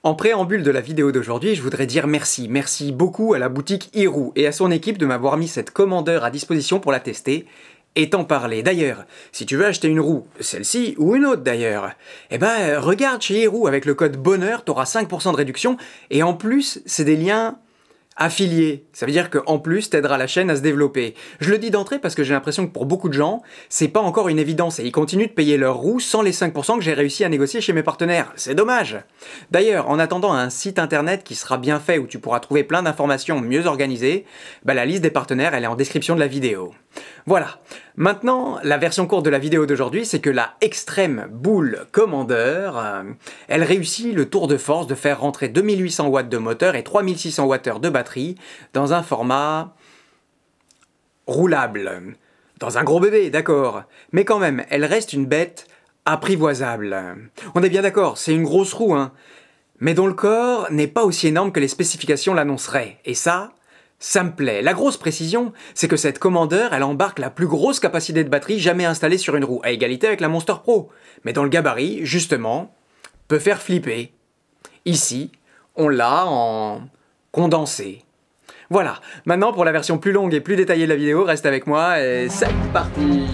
En préambule de la vidéo d'aujourd'hui, je voudrais dire merci. Merci beaucoup à la boutique Hiroo et à son équipe de m'avoir mis cette commandeur à disposition pour la tester et t'en parler. D'ailleurs, si tu veux acheter une roue, celle-ci ou une autre d'ailleurs, regarde chez Hiroo avec le code BONHEUR, t'auras 5% de réduction et en plus, c'est des liens affiliés. Ça veut dire qu'en plus, t'aideras la chaîne à se développer. Je le dis d'entrée parce que j'ai l'impression que pour beaucoup de gens, c'est pas encore une évidence et ils continuent de payer leurs roues sans les 5% que j'ai réussi à négocier chez mes partenaires. C'est dommage. D'ailleurs, en attendant un site internet qui sera bien fait où tu pourras trouver plein d'informations mieux organisées, la liste des partenaires, elle est en description de la vidéo. Voilà. Maintenant, la version courte de la vidéo d'aujourd'hui, c'est que la Extreme Bull Commander, elle réussit le tour de force de faire rentrer 2800 watts de moteur et 3600 Wh de batterie dans un format roulable. Dans un gros bébé, d'accord. Mais quand même, elle reste une bête apprivoisable. On est bien d'accord, c'est une grosse roue, hein. Mais dont le corps n'est pas aussi énorme que les spécifications l'annonceraient. Et ça me plaît. La grosse précision, c'est que cette Commander, elle embarque la plus grosse capacité de batterie jamais installée sur une roue, à égalité avec la Monster Pro. Mais dont le gabarit, justement, peut faire flipper. Ici, on l'a en condensé. Voilà. Maintenant, pour la version plus longue et plus détaillée de la vidéo, reste avec moi et c'est parti!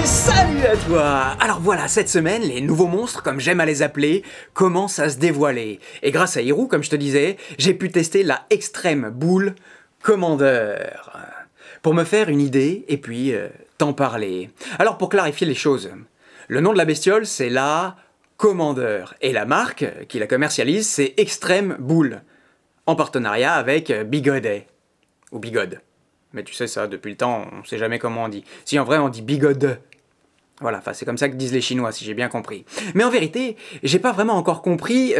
Salut à toi! Alors voilà, cette semaine, les nouveaux monstres, comme j'aime à les appeler, commencent à se dévoiler. Et grâce à Hiroo, comme je te disais, j'ai pu tester la Extreme Bull Commander. Pour me faire une idée, et puis t'en parler. Alors pour clarifier les choses, le nom de la bestiole, c'est la Commander. Et la marque qui la commercialise, c'est Extreme Bull. En partenariat avec Bigodet. Ou Bigode. Mais tu sais ça, depuis le temps, on sait jamais comment on dit. Si en vrai on dit Bigode. Voilà, enfin c'est comme ça que disent les Chinois, si j'ai bien compris. Mais en vérité, j'ai pas vraiment encore compris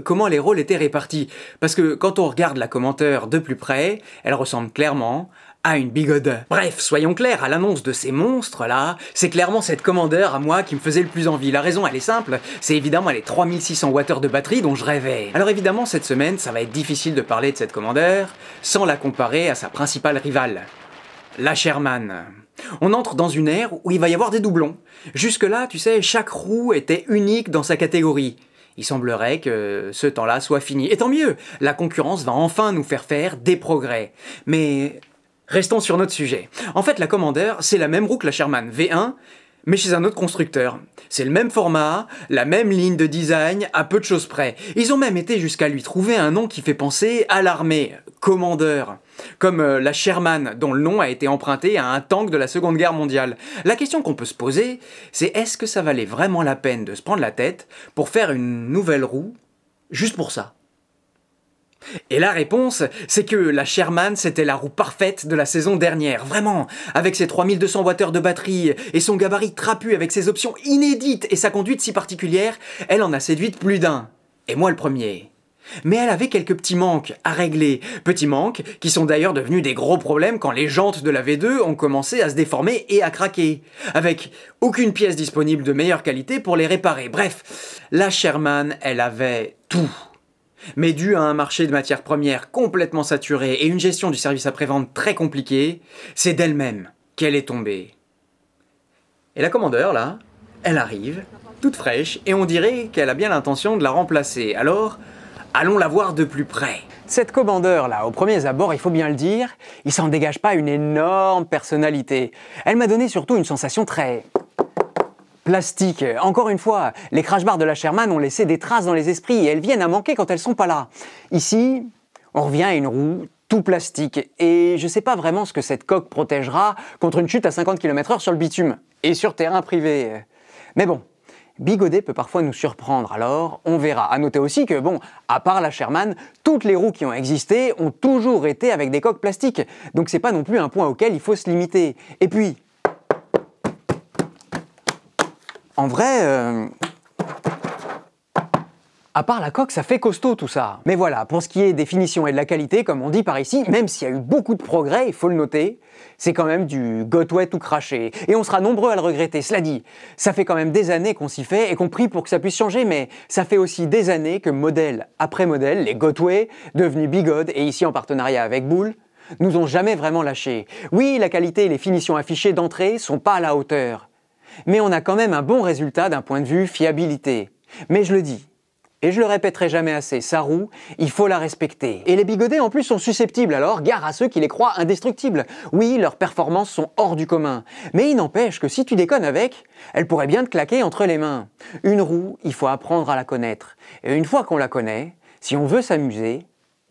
comment les rôles étaient répartis. Parce que quand on regarde la Commander de plus près, elle ressemble clairement à une Bigode. Bref, soyons clairs, à l'annonce de ces monstres-là, c'est clairement cette Commander à moi qui me faisait le plus envie. La raison, elle est simple, c'est évidemment les 3600 Wh de batterie dont je rêvais. Alors évidemment, cette semaine, ça va être difficile de parler de cette Commander sans la comparer à sa principale rivale, la Sherman. On entre dans une ère où il va y avoir des doublons. Jusque-là, tu sais, chaque roue était unique dans sa catégorie. Il semblerait que ce temps-là soit fini. Et tant mieux, la concurrence va enfin nous faire des progrès. Mais restons sur notre sujet. En fait, la Commander, c'est la même roue que la Sherman V1, mais chez un autre constructeur. C'est le même format, la même ligne de design, à peu de choses près. Ils ont même été jusqu'à lui trouver un nom qui fait penser à l'armée, Commander. Comme la Sherman, dont le nom a été emprunté à un tank de la Seconde Guerre mondiale. La question qu'on peut se poser, c'est est-ce que ça valait vraiment la peine de se prendre la tête pour faire une nouvelle roue, juste pour ça? Et la réponse, c'est que la Sherman, c'était la roue parfaite de la saison dernière, vraiment, avec ses 3200 Wh de batterie et son gabarit trapu avec ses options inédites et sa conduite si particulière, elle en a séduite plus d'un. Et moi le premier. Mais elle avait quelques petits manques à régler, petits manques qui sont d'ailleurs devenus des gros problèmes quand les jantes de la V2 ont commencé à se déformer et à craquer, avec aucune pièce disponible de meilleure qualité pour les réparer. Bref, la Sherman, elle avait tout. Mais dû à un marché de matières premières complètement saturé et une gestion du service après-vente très compliquée, c'est d'elle-même qu'elle est tombée. Et la Commander, là, elle arrive, toute fraîche, et on dirait qu'elle a bien l'intention de la remplacer. Alors, allons la voir de plus près. Cette Commander, là, aux premiers abords, il faut bien le dire, il s'en dégage pas une énorme personnalité. Elle m'a donné surtout une sensation très Plastique. Encore une fois, les crash bars de la Sherman ont laissé des traces dans les esprits et elles viennent à manquer quand elles sont pas là. Ici, on revient à une roue tout plastique et je sais pas vraiment ce que cette coque protégera contre une chute à 50 km/h sur le bitume et sur terrain privé. Mais bon, bigoder peut parfois nous surprendre, alors on verra. À noter aussi que, bon, à part la Sherman, toutes les roues qui ont existé ont toujours été avec des coques plastiques. Donc c'est pas non plus un point auquel il faut se limiter. Et puis, en vrai, à part la coque, ça fait costaud tout ça. Mais voilà, pour ce qui est des finitions et de la qualité, comme on dit par ici, même s'il y a eu beaucoup de progrès, il faut le noter, c'est quand même du got wet ou craché. Et on sera nombreux à le regretter, cela dit. Ça fait quand même des années qu'on s'y fait et qu'on prie pour que ça puisse changer, mais ça fait aussi des années que modèle après modèle, les Gotway, devenus Bigod et ici en partenariat avec Bull, nous ont jamais vraiment lâchés. Oui, la qualité et les finitions affichées d'entrée sont pas à la hauteur. Mais on a quand même un bon résultat d'un point de vue fiabilité. Mais je le dis, et je le répéterai jamais assez, sa roue, il faut la respecter. Et les bigodets en plus sont susceptibles, alors gare à ceux qui les croient indestructibles. Oui, leurs performances sont hors du commun. Mais il n'empêche que si tu déconnes avec, elle pourrait bien te claquer entre les mains. Une roue, il faut apprendre à la connaître. Et une fois qu'on la connaît, si on veut s'amuser,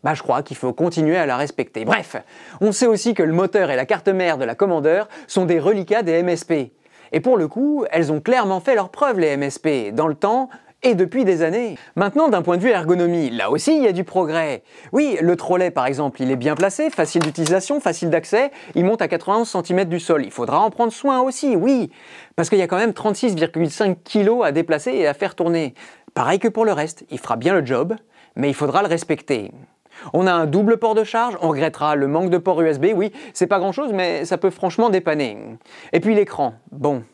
je crois qu'il faut continuer à la respecter. Bref, on sait aussi que le moteur et la carte mère de la Commander sont des reliquats des MSP. Et pour le coup, elles ont clairement fait leurs preuves les MSP, dans le temps et depuis des années. Maintenant, d'un point de vue ergonomie, là aussi il y a du progrès. Oui, le trolley par exemple, il est bien placé, facile d'utilisation, facile d'accès, il monte à 91 cm du sol. Il faudra en prendre soin aussi, oui, parce qu'il y a quand même 36,5 kg à déplacer et à faire tourner. Pareil que pour le reste, il fera bien le job, mais il faudra le respecter. On a un double port de charge, on regrettera le manque de port USB, oui, c'est pas grand chose, mais ça peut franchement dépanner. Et puis l'écran, bon.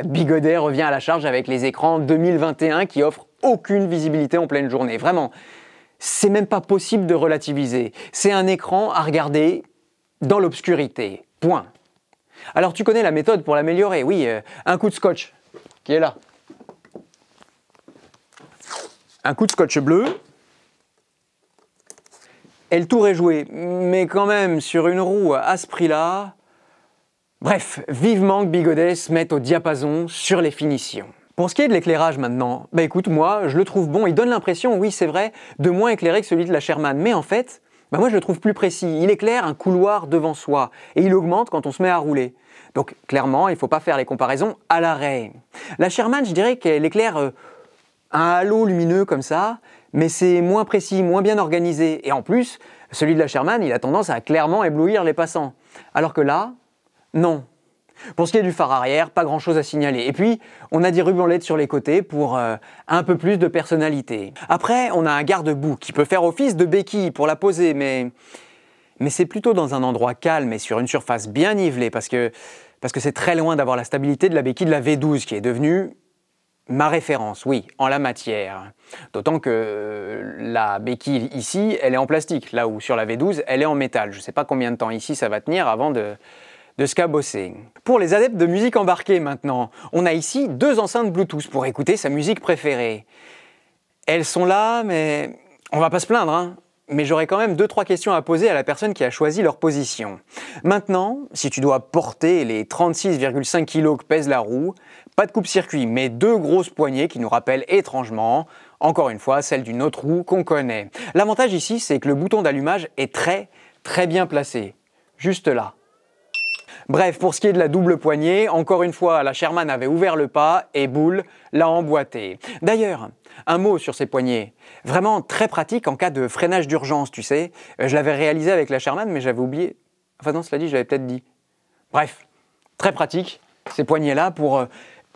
Bigodet revient à la charge avec les écrans 2021 qui offrent aucune visibilité en pleine journée. Vraiment, c'est même pas possible de relativiser. C'est un écran à regarder dans l'obscurité. Point. Alors tu connais la méthode pour l'améliorer, oui, un coup de scotch qui est là. Un coup de scotch bleu, et le tour est joué. Mais quand même, sur une roue à ce prix-là... Bref, vivement que Bigodet se mette au diapason sur les finitions. Pour ce qui est de l'éclairage maintenant, écoute, moi, je le trouve bon. Il donne l'impression, oui, c'est vrai, de moins éclairé que celui de la Sherman. Mais en fait, moi, je le trouve plus précis. Il éclaire un couloir devant soi. Et il augmente quand on se met à rouler. Donc, clairement, il ne faut pas faire les comparaisons à l'arrêt. La Sherman, je dirais qu'elle éclaire... un halo lumineux comme ça, mais c'est moins précis, moins bien organisé. Et en plus, celui de la Sherman, il a tendance à clairement éblouir les passants. Alors que là, non. Pour ce qui est du phare arrière, pas grand chose à signaler. Et puis, on a des rubans LED sur les côtés pour un peu plus de personnalité. Après, on a un garde-boue qui peut faire office de béquille pour la poser, mais c'est plutôt dans un endroit calme et sur une surface bien nivelée, parce que c'est très loin d'avoir la stabilité de la béquille de la V12 qui est devenue ma référence, oui, en la matière. D'autant que la béquille ici, elle est en plastique, là où sur la V12, elle est en métal. Je ne sais pas combien de temps ici ça va tenir avant de se cabosser. Pour les adeptes de musique embarquée maintenant, on a ici 2 enceintes Bluetooth pour écouter sa musique préférée. Elles sont là, mais on va pas se plaindre, hein. Mais j'aurais quand même 2-3 questions à poser à la personne qui a choisi leur position. Maintenant, si tu dois porter les 36,5 kg que pèse la roue, pas de coupe-circuit, mais 2 grosses poignées qui nous rappellent étrangement, encore une fois, celle d'une autre roue qu'on connaît. L'avantage ici, c'est que le bouton d'allumage est très bien placé. Juste là. Bref, pour ce qui est de la double poignée, encore une fois, la Sherman avait ouvert le pas et Bull l'a emboîté. D'ailleurs, un mot sur ces poignées. Vraiment très pratique en cas de freinage d'urgence, tu sais. Je l'avais réalisé avec la Sherman, mais j'avais oublié. Enfin non, cela dit, je l'avais peut-être dit. Bref, très pratique, ces poignées-là pour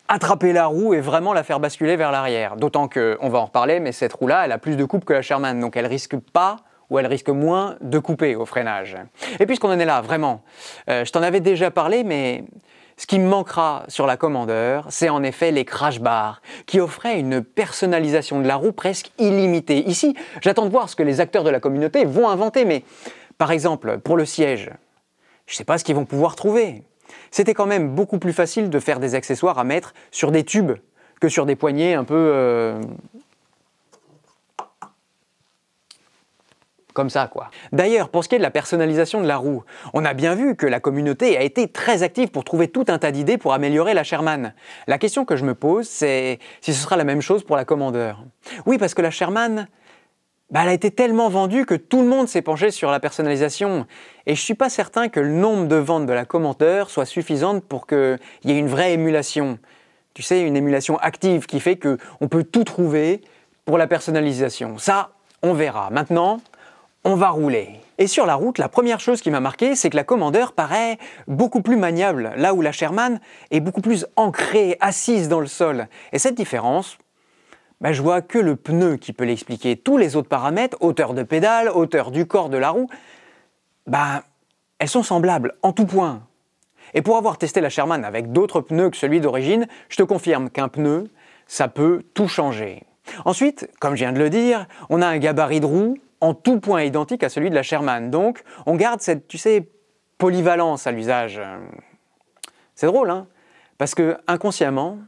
attraper la roue et vraiment la faire basculer vers l'arrière. D'autant que, on va en reparler, mais cette roue-là, elle a plus de coupe que la Sherman, donc elle risque pas ou elle risque moins de couper au freinage. Et puisqu'on en est là, vraiment, je t'en avais déjà parlé, mais ce qui me manquera sur la Commander, c'est en effet les crash bars, qui offraient une personnalisation de la roue presque illimitée. Ici, j'attends de voir ce que les acteurs de la communauté vont inventer, mais par exemple, pour le siège, je ne sais pas ce qu'ils vont pouvoir trouver. C'était quand même beaucoup plus facile de faire des accessoires à mettre sur des tubes que sur des poignées un peu... Comme ça, quoi. D'ailleurs, pour ce qui est de la personnalisation de la roue, on a bien vu que la communauté a été très active pour trouver tout un tas d'idées pour améliorer la Sherman. La question que je me pose, c'est si ce sera la même chose pour la Commander. Oui, parce que la Sherman, elle a été tellement vendue que tout le monde s'est penché sur la personnalisation. Et je suis pas certain que le nombre de ventes de la Commander soit suffisante pour qu'il y ait une vraie émulation. Tu sais, une émulation active qui fait qu'on peut tout trouver pour la personnalisation. Ça, on verra. Maintenant, on va rouler. Et sur la route, la première chose qui m'a marqué, c'est que la Commander paraît beaucoup plus maniable, là où la Sherman est beaucoup plus ancrée, assise dans le sol. Et cette différence, je vois que le pneu qui peut l'expliquer. Tous les autres paramètres, hauteur de pédale, hauteur du corps de la roue, elles sont semblables en tout point. Et pour avoir testé la Sherman avec d'autres pneus que celui d'origine, je te confirme qu'un pneu, ça peut tout changer. Ensuite, comme je viens de le dire, on a un gabarit de roue en tout point identique à celui de la Sherman. Donc, on garde cette, polyvalence à l'usage. C'est drôle, hein? Parce que, inconsciemment,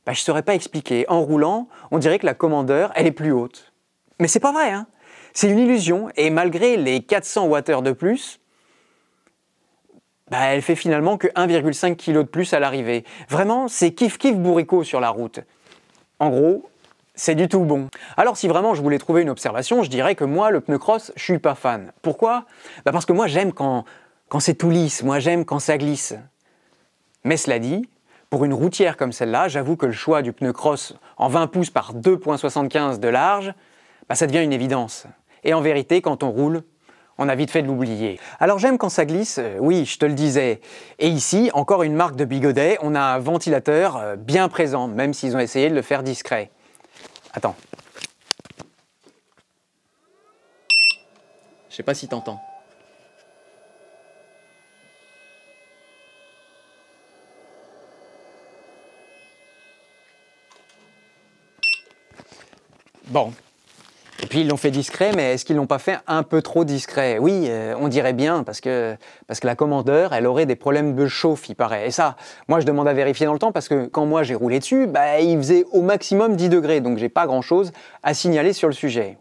je ne saurais pas expliquer. En roulant, on dirait que la Commander, elle est plus haute. Mais c'est pas vrai, hein? C'est une illusion, et malgré les 400 Wh de plus, elle fait finalement que 1,5 kg de plus à l'arrivée. Vraiment, c'est kiff-kiff bourricot sur la route. En gros, c'est du tout bon. Alors si vraiment je voulais trouver une observation, je dirais que moi, le pneu cross, je suis pas fan. Pourquoi? Parce que moi, j'aime quand c'est tout lisse, moi j'aime quand ça glisse. Mais cela dit, pour une routière comme celle-là, j'avoue que le choix du pneu cross en 20 pouces par 2,75 de large, ça devient une évidence. Et en vérité, quand on roule, on a vite fait de l'oublier. Alors j'aime quand ça glisse, oui, je te le disais. Et ici, encore une marque de bigodet, on a un ventilateur bien présent, même s'ils ont essayé de le faire discret. Attends. Je sais pas si t'entends. Bon. Et puis ils l'ont fait discret, mais est-ce qu'ils l'ont pas fait un peu trop discret? Oui, on dirait bien, parce que la Commander, elle aurait des problèmes de chauffe, il paraît. Et ça, moi je demande à vérifier dans le temps, parce que quand moi j'ai roulé dessus, il faisait au maximum 10 degrés, donc j'ai pas grand-chose à signaler sur le sujet.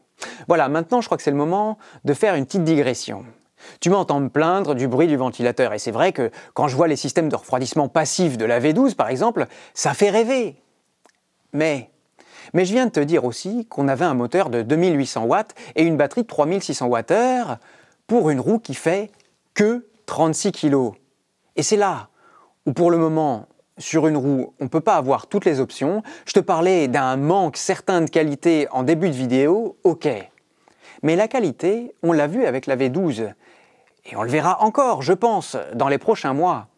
Voilà, maintenant je crois que c'est le moment de faire une petite digression. Tu m'entends me plaindre du bruit du ventilateur, et c'est vrai que quand je vois les systèmes de refroidissement passif de la V12 par exemple, ça fait rêver. Mais je viens de te dire aussi qu'on avait un moteur de 2800 watts et une batterie de 3600 Wh pour une roue qui fait que 36 kg. Et c'est là où pour le moment, sur une roue, on ne peut pas avoir toutes les options. Je te parlais d'un manque certain de qualité en début de vidéo, ok. Mais la qualité, on l'a vu avec la V12. Et on le verra encore, je pense, dans les prochains mois.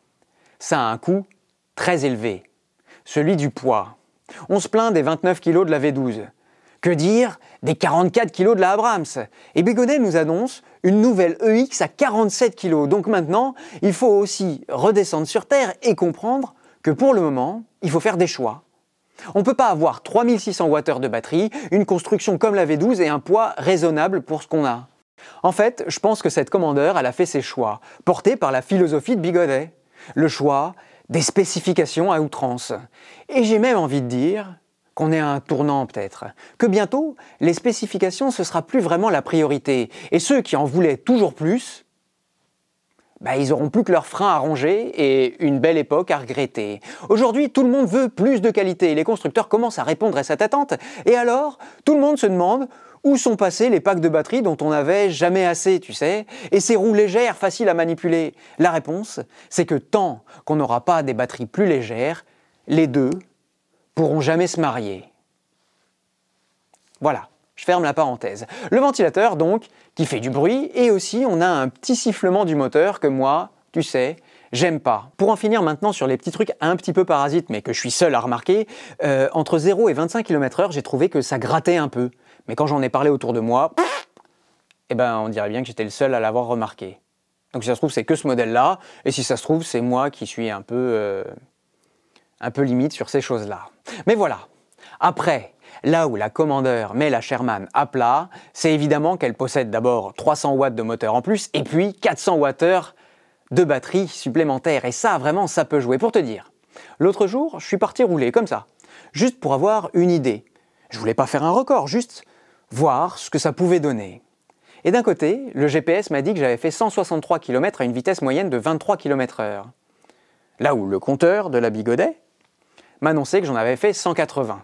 Ça a un coût très élevé, celui du poids. On se plaint des 29 kg de la V12. Que dire des 44 kg de la Abrams? Et Bigodet nous annonce une nouvelle EX à 47 kg. Donc maintenant, il faut aussi redescendre sur Terre et comprendre que pour le moment, il faut faire des choix. On ne peut pas avoir 3600 Wh de batterie, une construction comme la V12 et un poids raisonnable pour ce qu'on a. En fait, je pense que cette Commander, elle a fait ses choix, portés par la philosophie de Bigodet. Le choix des spécifications à outrance. Et j'ai même envie de dire qu'on est à un tournant peut-être, que bientôt, les spécifications, ce sera plus vraiment la priorité. Et ceux qui en voulaient toujours plus, ils auront plus que leurs freins à ronger et une belle époque à regretter. Aujourd'hui, tout le monde veut plus de qualité. Les constructeurs commencent à répondre à cette attente. Et alors, tout le monde se demande où sont passés les packs de batterie dont on n'avait jamais assez, tu sais, et ces roues légères, faciles à manipuler? La réponse, c'est que tant qu'on n'aura pas des batteries plus légères, les deux pourront jamais se marier. Voilà, je ferme la parenthèse. Le ventilateur, donc, qui fait du bruit, et aussi on a un petit sifflement du moteur que moi, tu sais, j'aime pas. Pour en finir maintenant sur les petits trucs un petit peu parasites, mais que je suis seul à remarquer, entre 0 et 25 km/h, j'ai trouvé que ça grattait un peu. Mais quand j'en ai parlé autour de moi, on dirait bien que j'étais le seul à l'avoir remarqué. Donc si ça se trouve, c'est que ce modèle-là, et si ça se trouve, c'est moi qui suis un peu limite sur ces choses-là. Mais voilà. Après, là où la Commander met la Sherman à plat, c'est évidemment qu'elle possède d'abord 300 watts de moteur en plus, et puis 400 Wh de batterie supplémentaire. Et ça, vraiment, ça peut jouer. Pour te dire, l'autre jour, je suis parti rouler comme ça, juste pour avoir une idée. Je voulais pas faire un record, juste voir ce que ça pouvait donner. Et d'un côté, le GPS m'a dit que j'avais fait 163 km à une vitesse moyenne de 23 km/h. Là où le compteur de la Bigodet m'annonçait que j'en avais fait 180.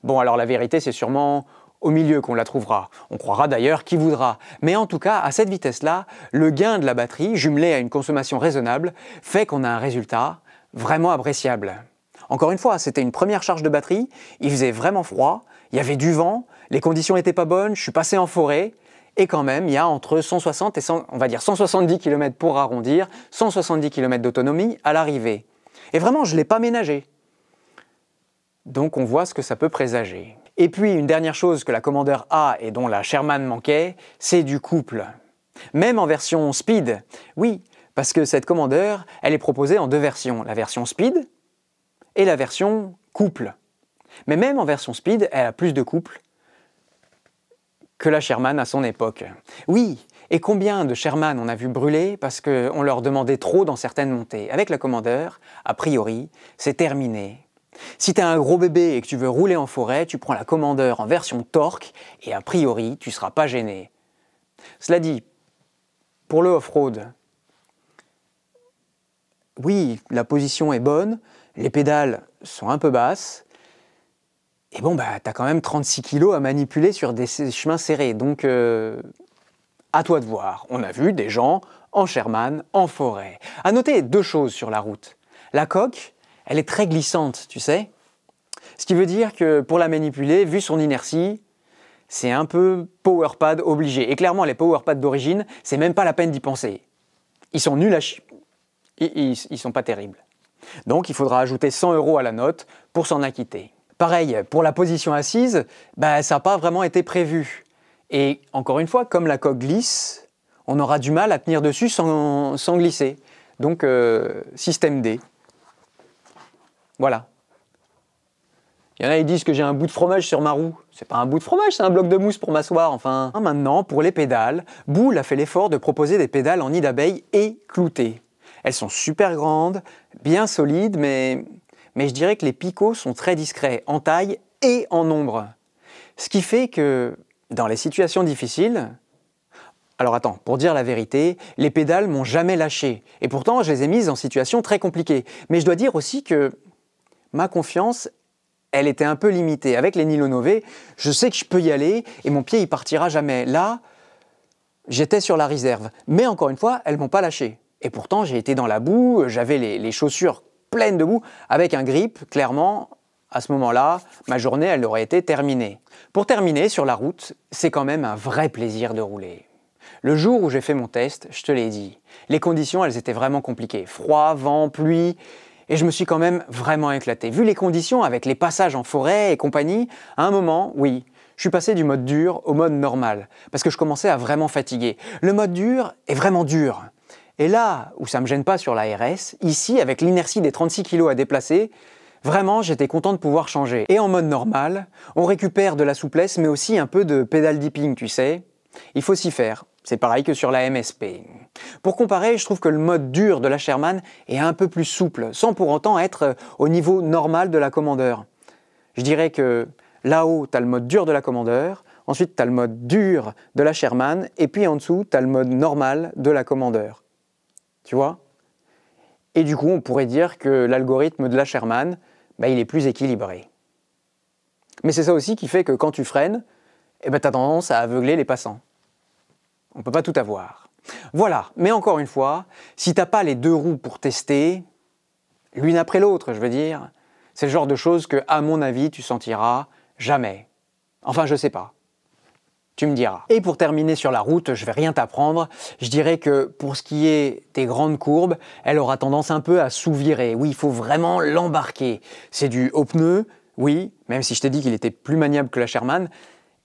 Bon, alors la vérité, c'est sûrement au milieu qu'on la trouvera. On croira d'ailleurs qui voudra. Mais en tout cas, à cette vitesse-là, le gain de la batterie, jumelé à une consommation raisonnable, fait qu'on a un résultat vraiment appréciable. Encore une fois, c'était une première charge de batterie, il faisait vraiment froid, il y avait du vent, les conditions n'étaient pas bonnes, je suis passé en forêt, et quand même, il y a entre 160 et 170 km pour arrondir, 170 km d'autonomie à l'arrivée. Et vraiment, je ne l'ai pas ménagé. Donc on voit ce que ça peut présager. Et puis une dernière chose que la Commander a et dont la Sherman manquait, c'est du couple. Même en version Speed, oui, parce que cette Commander, elle est proposée en deux versions, la version Speed et la version couple. Mais même en version Speed, elle a plus de couple que la Sherman à son époque. Oui, et combien de Sherman on a vu brûler parce qu'on leur demandait trop dans certaines montées. Avec la Commander, a priori, c'est terminé. Si tu as un gros bébé et que tu veux rouler en forêt, tu prends la Commander en version torque et a priori, tu ne seras pas gêné. Cela dit, pour le off-road, oui, la position est bonne, les pédales sont un peu basses, et bon, bah, tu as quand même 36 kg à manipuler sur des chemins serrés, donc à toi de voir. On a vu des gens en Sherman, en forêt. À noter deux choses sur la route. La coque, elle est très glissante, tu sais. Ce qui veut dire que pour la manipuler, vu son inertie, c'est un peu powerpad obligé. Et clairement, les powerpads d'origine, c'est même pas la peine d'y penser. Ils sont nuls à chier. Ils sont pas terribles. Donc il faudra ajouter 100 € à la note pour s'en acquitter. Pareil, pour la position assise, bah, ça n'a pas vraiment été prévu. Et encore une fois, comme la coque glisse, on aura du mal à tenir dessus sans glisser. Donc système D. Voilà. Il y en a qui disent que j'ai un bout de fromage sur ma roue. C'est pas un bout de fromage, c'est un bloc de mousse pour m'asseoir, enfin. Maintenant, pour les pédales, Boulle a fait l'effort de proposer des pédales en nid d'abeille et cloutées. Elles sont super grandes, bien solides, mais je dirais que les picots sont très discrets, en taille et en nombre. Ce qui fait que, dans les situations difficiles... Alors attends, pour dire la vérité, les pédales m'ont jamais lâché. Et pourtant, je les ai mises en situation très compliquée. Mais je dois dire aussi que ma confiance, elle était un peu limitée. Avec les Nilo Nové, je sais que je peux y aller et mon pied, il partira jamais. Là, j'étais sur la réserve. Mais encore une fois, elles ne m'ont pas lâché. Et pourtant, j'ai été dans la boue, j'avais les chaussures pleines de boue. Avec un grip, clairement, à ce moment-là, ma journée, elle aurait été terminée. Pour terminer, sur la route, c'est quand même un vrai plaisir de rouler. Le jour où j'ai fait mon test, je te l'ai dit, les conditions, elles étaient vraiment compliquées. Froid, vent, pluie... Et je me suis quand même vraiment éclaté. Vu les conditions avec les passages en forêt et compagnie, à un moment, oui, je suis passé du mode dur au mode normal, parce que je commençais à vraiment fatiguer. Le mode dur est vraiment dur. Et là où ça ne me gêne pas sur la RS, ici, avec l'inertie des 36 kg à déplacer, vraiment, j'étais content de pouvoir changer. Et en mode normal, on récupère de la souplesse, mais aussi un peu de pédale dipping, tu sais. Il faut s'y faire. C'est pareil que sur la MSP. Pour comparer, je trouve que le mode dur de la Sherman est un peu plus souple, sans pour autant être au niveau normal de la Commander. Je dirais que là-haut, tu as le mode dur de la Commander, ensuite tu as le mode dur de la Sherman, et puis en dessous, tu as le mode normal de la Commander. Tu vois? Et du coup, on pourrait dire que l'algorithme de la Sherman, bah, il est plus équilibré. Mais c'est ça aussi qui fait que quand tu freines, eh ben, tu as tendance à aveugler les passants. On ne peut pas tout avoir. Voilà, mais encore une fois, si tu n'as pas les deux roues pour tester, l'une après l'autre, je veux dire, c'est le genre de choses que, à mon avis, tu sentiras jamais. Enfin, je sais pas. Tu me diras. Et pour terminer sur la route, je vais rien t'apprendre. Je dirais que pour ce qui est des grandes courbes, elle aura tendance un peu à sous-virer. Oui, il faut vraiment l'embarquer. C'est dû au pneu, oui, même si je t'ai dit qu'il était plus maniable que la Sherman,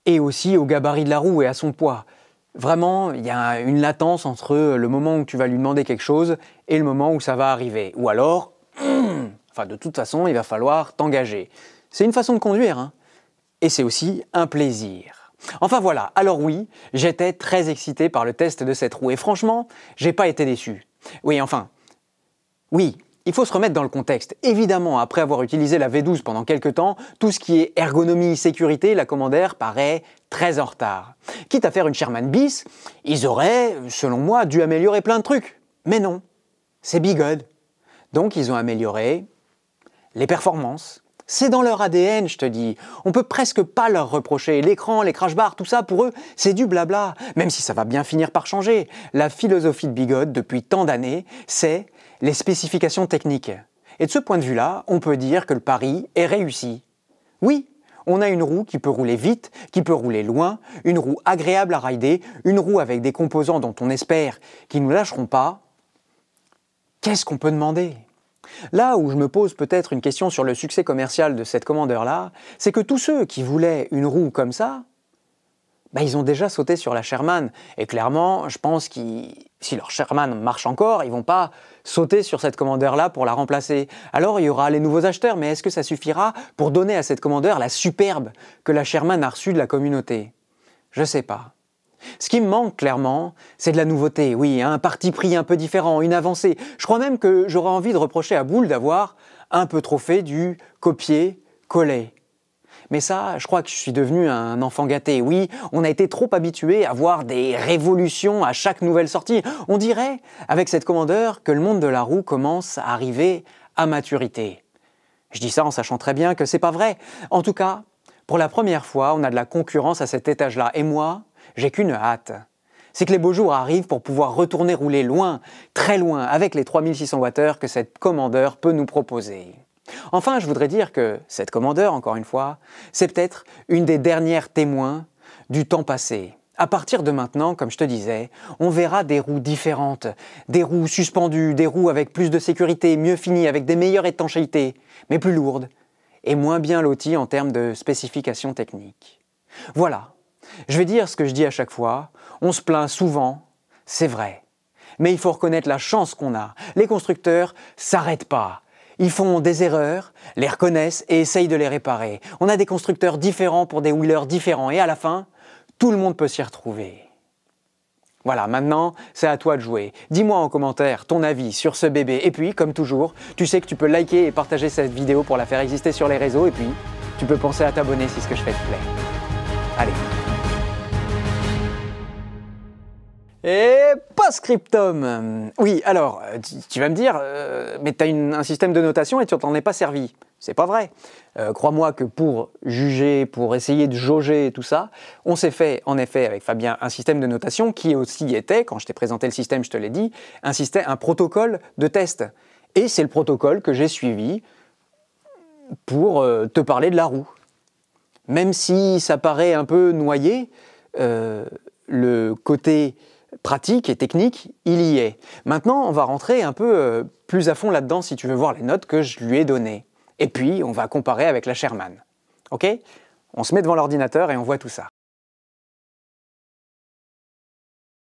et aussi au gabarit de la roue et à son poids. Vraiment, il y a une latence entre le moment où tu vas lui demander quelque chose et le moment où ça va arriver. Ou alors, enfin de toute façon, il va falloir t'engager. C'est une façon de conduire, hein. Et c'est aussi un plaisir. Enfin voilà, alors oui, j'étais très excité par le test de cette roue et franchement, j'ai pas été déçu. Oui, enfin, oui, il faut se remettre dans le contexte. Évidemment, après avoir utilisé la V12 pendant quelques temps, tout ce qui est ergonomie, sécurité, la Commander paraît très en retard. Quitte à faire une Sherman bis, ils auraient, selon moi, dû améliorer plein de trucs. Mais non, c'est Bigod. Donc ils ont amélioré les performances. C'est dans leur ADN, je te dis. On peut presque pas leur reprocher. L'écran, les crash bars, tout ça, pour eux, c'est du blabla. Même si ça va bien finir par changer. La philosophie de Bigod, depuis tant d'années, c'est les spécifications techniques. Et de ce point de vue-là, on peut dire que le pari est réussi. Oui, on a une roue qui peut rouler vite, qui peut rouler loin, une roue agréable à rider, une roue avec des composants dont on espère qu'ils ne nous lâcheront pas. Qu'est-ce qu'on peut demander ? Là où je me pose peut-être une question sur le succès commercial de cette Commander-là, c'est que tous ceux qui voulaient une roue comme ça, ils ont déjà sauté sur la Sherman. Et clairement, je pense que si leur Sherman marche encore, ils ne vont pas sauter sur cette Commander-là pour la remplacer. Alors il y aura les nouveaux acheteurs, mais est-ce que ça suffira pour donner à cette Commander la superbe que la Sherman a reçue de la communauté? Je ne sais pas. Ce qui me manque clairement, c'est de la nouveauté, oui, un parti pris un peu différent, une avancée. Je crois même que j'aurais envie de reprocher à Bull d'avoir un peu trop fait du copier-coller. Mais ça, je crois que je suis devenu un enfant gâté. Oui, on a été trop habitué à voir des révolutions à chaque nouvelle sortie. On dirait, avec cette Commander, que le monde de la roue commence à arriver à maturité. Je dis ça en sachant très bien que c'est pas vrai. En tout cas, pour la première fois, on a de la concurrence à cet étage-là. Et moi, j'ai qu'une hâte. C'est que les beaux jours arrivent pour pouvoir retourner rouler loin, très loin, avec les 3600 Wh que cette Commander peut nous proposer. Enfin, je voudrais dire que cette Commander, encore une fois, c'est peut-être une des dernières témoins du temps passé. À partir de maintenant, comme je te disais, on verra des roues différentes, des roues suspendues, des roues avec plus de sécurité, mieux finies, avec des meilleures étanchéités, mais plus lourdes et moins bien loties en termes de spécifications techniques. Voilà, je vais dire ce que je dis à chaque fois, on se plaint souvent, c'est vrai. Mais il faut reconnaître la chance qu'on a. Les constructeurs s'arrêtent pas. Ils font des erreurs, les reconnaissent et essayent de les réparer. On a des constructeurs différents pour des wheelers différents et à la fin, tout le monde peut s'y retrouver. Voilà, maintenant, c'est à toi de jouer. Dis-moi en commentaire ton avis sur ce bébé. Et puis, comme toujours, tu sais que tu peux liker et partager cette vidéo pour la faire exister sur les réseaux. Et puis, tu peux penser à t'abonner si ce que je fais te plaît. Allez. Et post-scriptum. Oui, alors, tu vas me dire, mais tu as un système de notation et tu t'en es pas servi. C'est pas vrai. Crois-moi que pour juger, pour essayer de jauger tout ça, on s'est fait, en effet, avec Fabien, un système de notation qui aussi était, quand je t'ai présenté le système, je te l'ai dit, un protocole de test. Et c'est le protocole que j'ai suivi pour te parler de la roue. Même si ça paraît un peu noyé, le côté pratique et technique, il y est. Maintenant, on va rentrer un peu plus à fond là-dedans si tu veux voir les notes que je lui ai données. Et puis, on va comparer avec la Sherman. Ok ? On se met devant l'ordinateur et on voit tout ça.